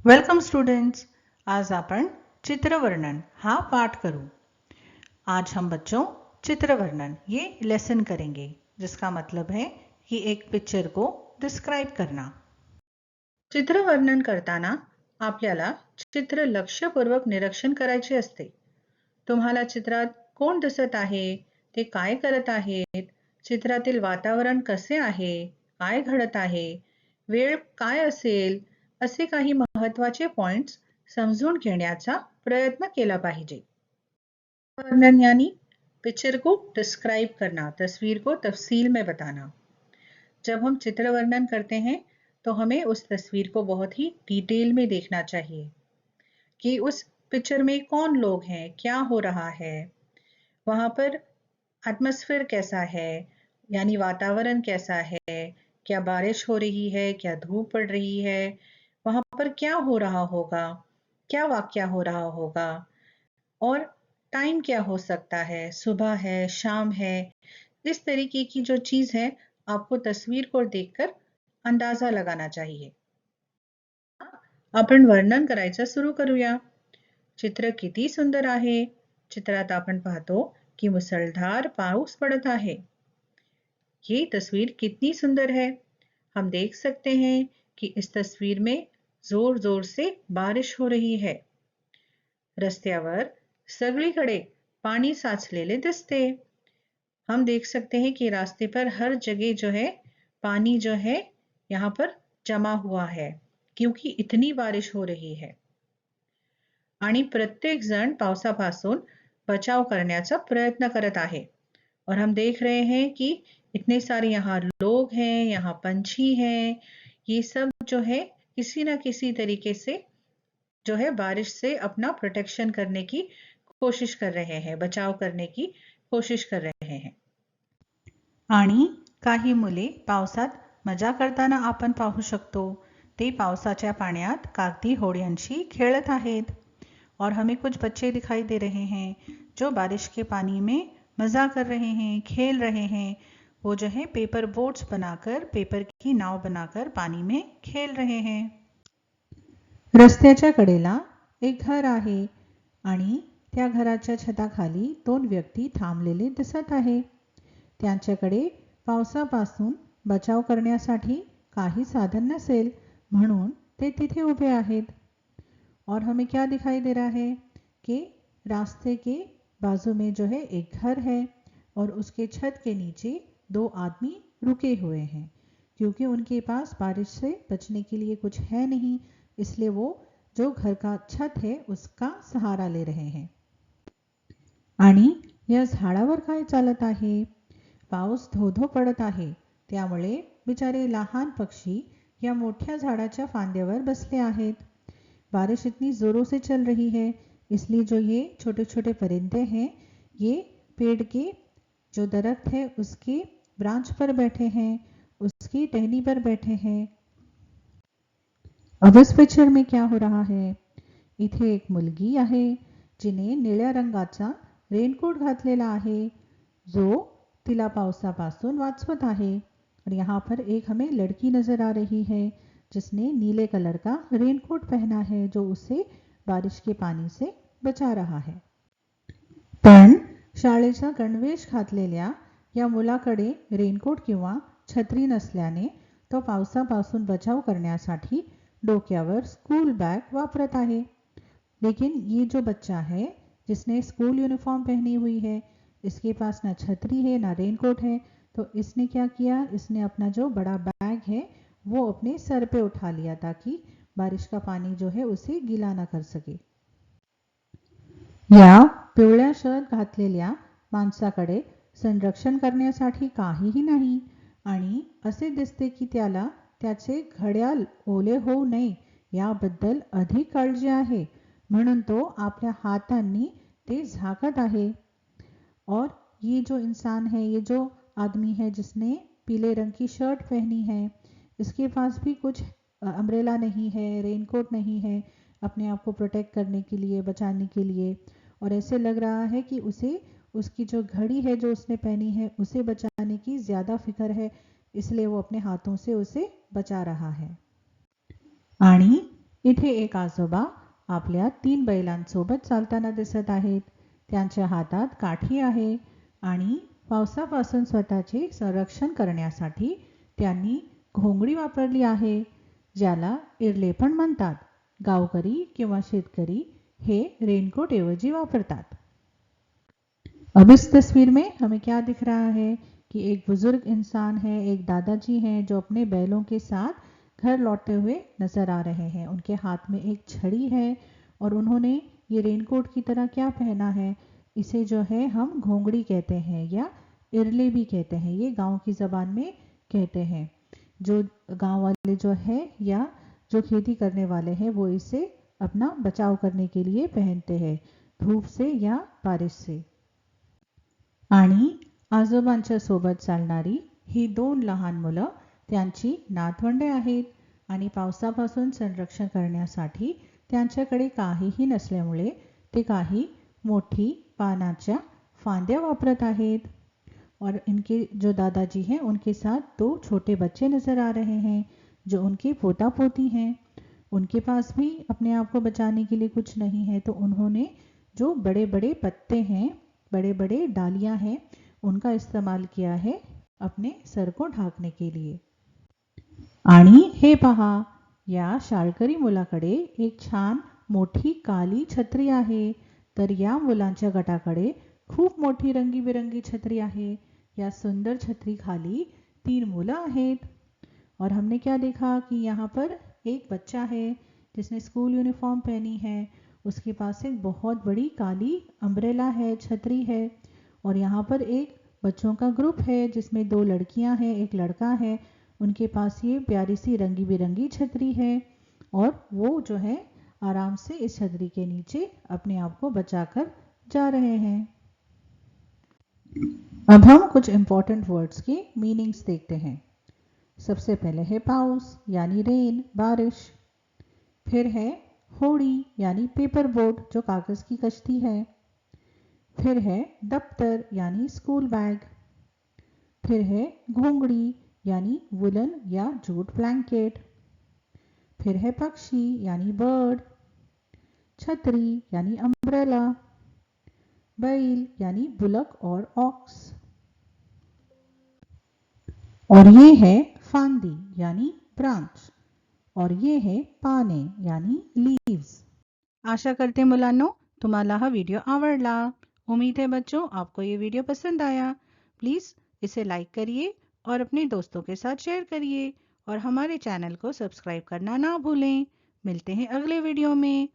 Welcome students. आज आपण चित्रवर्णन हा पाठ करूं। आज हम बच्चों चित्रवर्णन ये लेसन करेंगे, जिसका मतलब है कि एक पिक्चर को डिस्क्राइब करना। चित्रवर्णन करताना आपल्याला चित्र लक्षपूर्वक निरीक्षण करायचे असते। तुम्हाला चित्रात कोण दिसत आहे, ते काय करत आहेत, चित्रातील वातावरण कसे आहे, काय घडत आहे, वेळ काय असेल, असे काही महत्त्वाचे पॉइंट्स समजून घेण्याचा प्रयत्न केला पाहिजे। वर्णन यानी पिक्चर को डिस्क्राइब करना, तस्वीर को तफसील में बताना। जब हम चित्र वर्णन करते हैं तो हमें उस तस्वीर को बहुत ही डिटेल में देखना चाहिए कि उस पिक्चर में कौन लोग हैं, क्या हो रहा है, वहाँ पर एटमॉस्फेयर कैसा है, यानी वातावरण कैसा है, क्या बारिश हो रही है, क्या धूप पड़ रही है, वहाँ पर क्या हो रहा होगा, क्या वाक़या हो रहा होगा, और टाइम क्या हो सकता है, सुबह है, शाम है। इस तरीके की जो चीज़ है, आपको तस्वीर को देखकर अंदाजा लगाना चाहिए। आपण वर्णन करायचं सुरू करूया। चित्र किती सुंदर आहे। चित्रात आपण पाहतो की मुसळधार पाऊस पड़त आहे। ये तस्वीर कितनी सुंदर है। हम देख सकते हैं कि इस तस्वीर में जोर जोर से बारिश हो रही है। रस्त्यावर सगळीकडे पाणी साचलेले दिसते। हम देख सकते हैं कि रास्ते पर हर जगह जो है पानी जो है यहाँ पर जमा हुआ है, क्योंकि इतनी बारिश हो रही है। आणि प्रत्येक जण पावसापासून बचाव करण्याचा प्रयत्न करत आहे। और हम देख रहे हैं कि इतने सारे यहाँ लोग हैं, यहाँ पंछी हैं, ये सब जो है किसी ना किसी तरीके से जो है बारिश से अपना प्रोटेक्शन करने की कोशिश कर रहे हैं, बचाव करने की कोशिश कर रहे हैं। आणि काही मुले पावसात मजा करताना आपण पाहू शकतो। ते पावसाच्या पाण्यात कागदी होड्यांशी खेळत आहेत। और हमें कुछ बच्चे दिखाई दे रहे हैं जो बारिश के पानी में मज़ा कर रहे हैं, खेल रहे हैं। वो जो है पेपर बोट्स बनाकर, पेपर की नाव बनाकर पानी में खेल रहे हैं। रस्त्याच्या कडेला एक घर आहे आणि त्या घराच्या छताखाली दोन व्यक्ती थांबलेले दिसत आहे। त्यांच्याकडे पावसापासून बचाव करण्यासाठी काही साधन नसेल, म्हणून ते तिथे उभे आहेत। और हमें क्या दिखाई दे रहा है कि रास्ते के बाजू में जो है एक घर है और उसके छत के नीचे दो आदमी रुके हुए हैं, क्योंकि उनके पास बारिश से बचने के लिए कुछ है नहीं, इसलिए वो जो घर का छत है उसका सहारा ले रहे हैं। आणि या झाडावर काय चालत आहे? पाऊस धो-धो पडत आहे, त्यामुळे बिचारे लहान पक्षी या मोठ्या झाडाच्या फांद्यावर बसले आहेत। बारिश इतनी ज़ोरों से चल रही है, इसलिए जो ये छोटे छोटे परिंदे हैं, ये पेड़ के जो दरख्त है उसके ब्रांच पर बैठे हैं, उसकी टहनी पर बैठे हैं। अब इस पिक्चर में क्या हो रहा है? इथे एक मुलगी आहे जिने निळ्या रंगाचा रेनकोट घातलेला आहे, जो तिला पावसापासून वाचवत आहे। और यहाँ पर एक हमें लड़की नजर आ रही है जिसने नीले कलर का रेनकोट पहना है, जो उसे बारिश के पानी से बचा रहा है। पण शाळेचा गणवेश घातलेल्या या मुलाकडे रेनकोट किंवा छत्री नसल्याने तो पावसापासून बचाव करण्यासाठी डोक्यावर स्कूल बैग वापरत आहे। लेकिन ये जो बच्चा है जिसने स्कूल यूनिफॉर्म पहनी हुई है, इसके पास ना छतरी है ना रेनकोट है, तो इसने क्या किया, इसने अपना जो बड़ा बैग है वो अपने सर पे उठा लिया ताकि बारिश का पानी जो है उसे गीला ना कर सके। या पिवळ्या शर्ट घातलेल्या माणसाकडे संरक्षण करण्यासाठी काहीही नाही आणि असे दिसते की त्याला त्याचे घड्याळ ओले होऊ नये याबद्दल अधिक काळजी आहे, म्हणून तो आपल्या हातांनी ते झाकत आहे। और ये जो इंसान है, ये जो आदमी है जिसने पीले रंग की शर्ट पहनी है, इसके पास भी कुछ अम्ब्रेला नहीं है, रेनकोट नहीं है अपने आप को प्रोटेक्ट करने के लिए, बचाने के लिए। और ऐसे लग रहा है कि उसे उसकी जो घड़ी है जो उसने पहनी है उसे बचाने की ज़्यादा फिक्र है, इसलिए वो अपने हाथों से उसे बचा रहा है। आणि इथे एक आजोबा आपल्या 3 बैलांसोबत चालताना दिसत आहेत. त्यांच्या हातात काठी आहे आणि पावसापासून स्वतःचे संरक्षण करण्यासाठी त्यांनी घोंगडी वापरली आहे, ज्याला इरले पण म्हणतात. गावकरी किंवा शेतकरी हे रेनकोट ऐवजी वापरतात. अब इस तस्वीर में हमें क्या दिख रहा है कि एक बुजुर्ग इंसान है, एक दादाजी हैं जो अपने बैलों के साथ घर लौटते हुए नजर आ रहे हैं. उनके हाथ में एक छड़ी है और उन्होंने ये रेनकोट की तरह क्या पहना है, इसे जो है हम घोंगड़ी कहते हैं या इरले भी कहते हैं. ये गांव की जबान में कहते हैं. जो गांव वाले जो है या जो खेती करने वाले हैं वो इसे अपना बचाव करने के लिए पहनते हैं, धूप से या बारिश से. आणि आजोबांच्या सोबत चालणारी ही 2 लहान मुलं त्यांची नातवंडे आहेत आणि पावसापासून संरक्षण करण्यासाठी त्यांच्याकडे काहीही नसल्यामुळे ते काही मोठी पानाच्या फांद्या वापरत आहेत. और इनके जो दादाजी हैं उनके साथ 2 छोटे बच्चे नजर आ रहे हैं जो उनके पोता पोती हैं. उनके पास भी अपने आप को बचाने के लिए कुछ नहीं है, तो उन्होंने जो बड़े बड़े पत्ते हैं, बड़े बड़े डालियां हैं, उनका इस्तेमाल किया है अपने सर को ढाकने के लिए. आणि हे पहा, या शाळकरी मुलाकडे एक छान मोठी काली छत्री आहे. तर या मुलांच्या गटाकडे खूप मोठी रंगीबेरंगी छत्री आहे. या सुंदर छत्री खाली 3 मुलं आहेत. और हमने क्या देखा कि यहाँ पर एक बच्चा है जिसने स्कूल यूनिफॉर्म पहनी है. उसके पास एक बहुत बड़ी काली अम्ब्रेला है, छतरी है. और यहाँ पर एक बच्चों का ग्रुप है जिसमें 2 लड़कियां हैं, एक लड़का है. उनके पास ये प्यारी सी रंगी बिरंगी छतरी है और वो जो है आराम से इस छतरी के नीचे अपने आप को बचाकर जा रहे हैं. अब हम कुछ इंपॉर्टेंट वर्ड्स की मीनिंग्स देखते हैं. सबसे पहले है पाउस यानी रेन, बारिश. फिर है होड़ी यानी पेपर बोट, जो कागज की कश्ती है. फिर है दफ्तर यानी स्कूल बैग. फिर है घोंगड़ी यानी वुलन या जूट ब्लैंकेट. फिर है पक्षी यानी बर्ड. छतरी यानी अम्ब्रेला. बैल यानी बुलक और ऑक्स. और ये है फांदी यानी ब्रांच. और ये है पाने यानी लीव्स. आशा करते मुलांनो तुम्हाला हा व्हिडिओ आवडला. उम्मीद है बच्चों आपको ये वीडियो पसंद आया. प्लीज़ इसे लाइक करिए और अपने दोस्तों के साथ शेयर करिए और हमारे चैनल को सब्सक्राइब करना ना भूलें. मिलते हैं अगले वीडियो में.